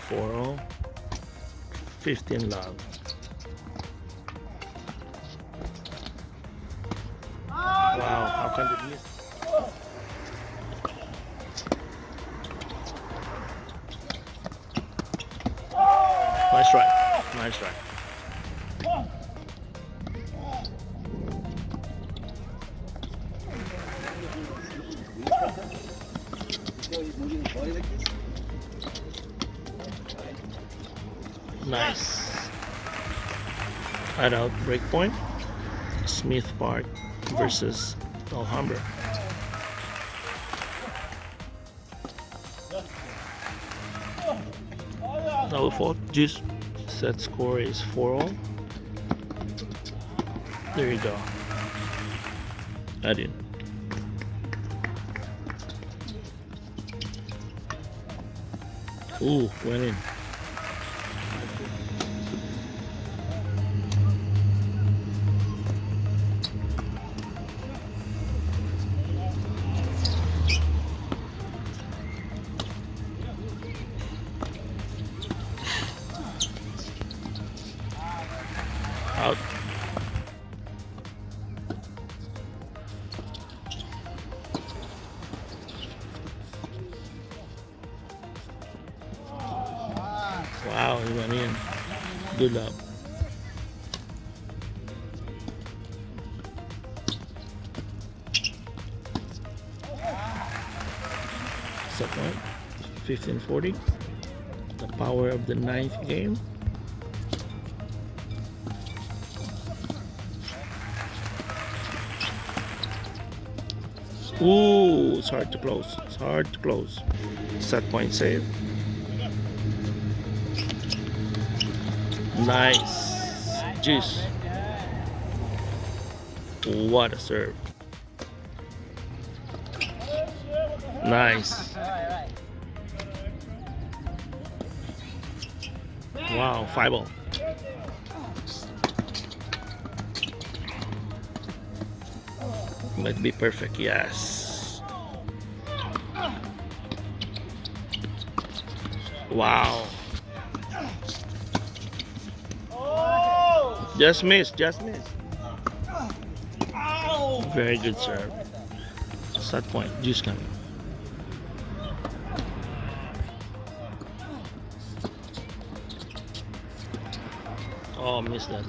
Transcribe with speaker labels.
Speaker 1: 4-0. 15 love. Wow, how can they miss? Nice try. Nice try. Nice. Adult breakpoint. Smith Park versus Alhambra. Double fault. Juice. Set score is 4-all. There you go. Add in. Ooh, went in. Out. Wow, he went in. Good luck. Set point. 1540. The power of the ninth game. Ooh, it's hard to close. It's hard to close. Set point save. Nice. Jeez. What a serve. Nice. Wow, 5-all. Might be perfect, yes. Wow. Just missed, just missed. Very good serve. Set point, juice coming. Oh, missed that.